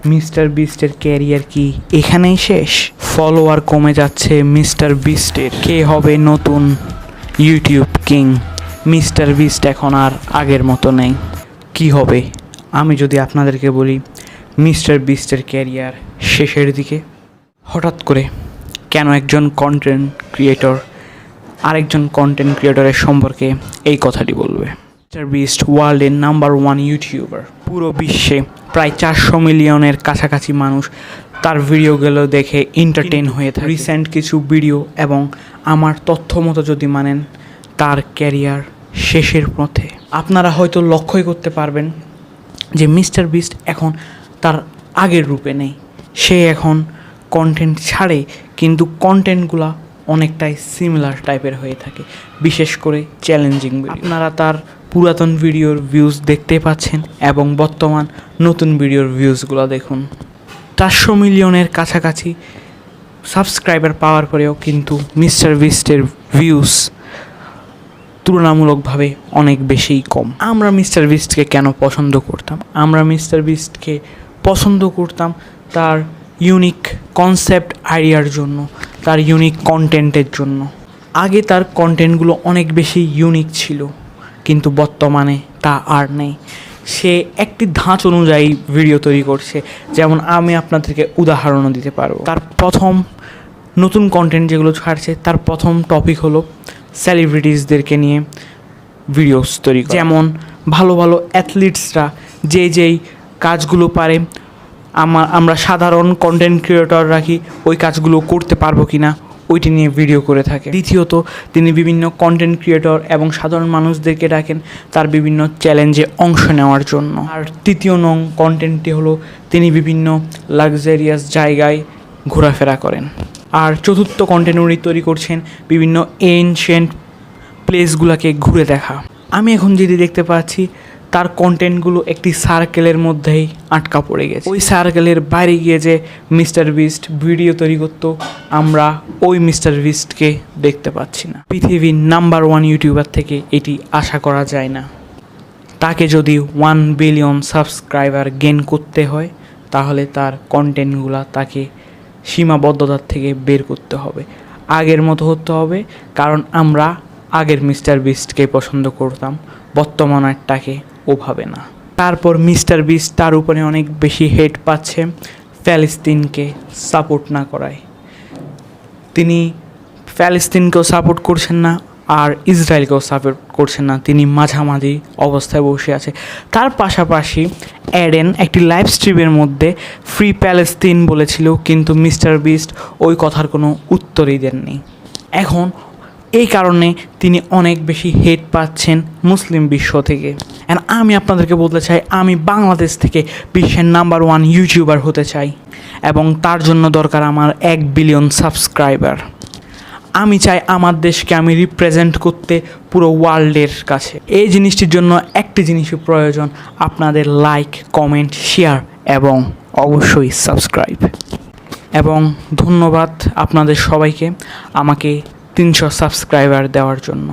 Mister বিস্টের career কি এখানেই শেষ? ফলোয়ার কমে যাচ্ছে মিস্টার বিস্টের। কে হবে নতুন ইউটিউব কিং? মিস্টার বিস্ট এখন আর আগের মতো নেই। কি হবে? আমি যদি আপনাদেরকে বলি মিস্টার বিস্টের ক্যারিয়ার শেষের দিকে। হঠাৎ করে কেন একজন কন্টেন্ট ক্রিয়েটর আরেকজন কন্টেন্ট ক্রিয়েটরের সম্পর্কে এই কথাটি বলবে? মিস্টার বিস্ট ওয়ার্ল্ডের নাম্বার 1 ইউটিউবার। পুরো বিশ্বে প্রায় 400 মিলিয়নের কাছাকাছি মানুষ তার ভিডিওগুলো দেখে এন্টারটেইন হয়ে থাকে। রিসেন্ট কিছু ভিডিও এবং আমার তথ্য মতো যদি মানেন, তার ক্যারিয়ার শেষের পথে। আপনারা হয়তো লক্ষ্যই করতে পারবেন যে মিস্টার বিস্ট এখন তার আগের রূপে নেই। সে এখন কন্টেন্ট ছাড়ে, কিন্তু কন্টেন্টগুলো অনেকটাই সিমিলার টাইপের হয়ে থাকে, বিশেষ করে চ্যালেঞ্জিং ভিডিও। আপনারা তার পুরাতন ভিডিওর ভিউজ দেখতে পাচ্ছেন এবং বর্তমান নতুন ভিডিওর ভিউজগুলো দেখুন। 400 মিলিয়নের কাছাকাছি সাবস্ক্রাইবার পাওয়ার পরেও কিন্তু মিস্টার বিস্টের ভিউজ তুলনামূলকভাবে অনেক বেশিই কম। আমরা মিস্টার বিস্টকে কেন পছন্দ করতাম? আমরা মিস্টার বিস্টকে পছন্দ করতাম তার ইউনিক কনসেপ্ট আইডিয়ার জন্য, তার ইউনিক কন্টেন্টের জন্য। আগে তার কন্টেন্টগুলো অনেক বেশি ইউনিক ছিল, কিন্তু বর্তমানে তা আর নেই। সে একটি ধাঁচ অনুযায়ী ভিডিও তৈরি করছে। যেমন আমি আপনাদেরকে উদাহরণও দিতে পারবো। তার প্রথম নতুন কন্টেন্ট যেগুলো ছাড়ছে, তার প্রথম টপিক হলো সেলিব্রিটিসদেরকে নিয়ে ভিডিওস তৈরি। যেমন ভালো ভালো অ্যাথলিটসরা যেই কাজগুলো পারে, আমরা সাধারণ কন্টেন্ট ক্রিয়েটররা কি ওই কাজগুলো করতে পারবো কি না, ওইটি নিয়ে ভিডিও করে থাকে। দ্বিতীয়ত, তিনি বিভিন্ন কন্টেন্ট ক্রিয়েটর এবং সাধারণ মানুষদেরকে ডাকেন তার বিভিন্ন চ্যালেঞ্জে অংশ নেওয়ার জন্য। আর তৃতীয় নং কন্টেন্টটি হলো তিনি বিভিন্ন লাক্সারিয়াস জায়গায় ঘোরাফেরা করেন। আর চতুর্থ কন্টেন্ট উনি তৈরি করছেন বিভিন্ন এনশিয়েন্ট প্লেসগুলোকে ঘুরে দেখা। আমি এখন যেটি দেখতে পাচ্ছি, তার কন্টেন্টগুলো একটি সার্কেলের মধ্যেই আটকা পড়ে গেছে। ওই সার্কেলের বাইরে গিয়ে যে মিস্টার বিস্ট ভিডিও তৈরি করতো, আমরা ওই মিস্টার বিস্টকে দেখতে পাচ্ছি না। পৃথিবীর নাম্বার 1 ইউটিউবার থেকে এটি আশা করা যায় না। তাকে যদি 1 বিলিয়ন সাবস্ক্রাইবার গেইন করতে হয়, তাহলে তার কন্টেন্টগুলো তাকে সীমাবদ্ধতার থেকে বের করতে হবে, আগের মতো হতে হবে। কারণ আমরা আগের মিস্টার বিস্টকে পছন্দ করতাম, বর্তমানেরটাকে ওভাবে না। তারপর মিস্টার বিস্ট তার উপরে অনেক বেশি হেট পাচ্ছে ফ্যালেস্তিনকে সাপোর্ট না করায়। তিনি ফ্যালেস্তিনকেও সাপোর্ট করছেন না, আর ইসরায়েলকেও সাপোর্ট করছেন না। তিনি মাঝামাঝি অবস্থায় বসে আছে। তার পাশাপাশি অ্যাডেন একটি লাইভ স্ট্রিমের মধ্যে ফ্রি প্যালেস্তিন বলেছিল, কিন্তু মিস্টার বিস্ট ওই কথার কোনো উত্তরই দেননি। এখন এই কারণে তিনি অনেক বেশি হেট পাচ্ছেন মুসলিম বিশ্ব থেকে। অ্যান্ড আমি আপনাদেরকে বলতে চাই, আমি বাংলাদেশ থেকে বিশ্বের নাম্বার 1 ইউটিউবার হতে চাই, এবং তার জন্য দরকার আমার 1 বিলিয়ন সাবস্ক্রাইবার। আমি চাই আমার দেশকে আমি রিপ্রেজেন্ট করতে পুরো ওয়ার্ল্ডের কাছে। এই জিনিসটির জন্য একটি জিনিসই প্রয়োজন, আপনাদের লাইক, কমেন্ট, শেয়ার এবং অবশ্যই সাবস্ক্রাইব। এবং ধন্যবাদ আপনাদের সবাইকে আমাকে 300 সাবস্ক্রাইবার দেওয়ার জন্য।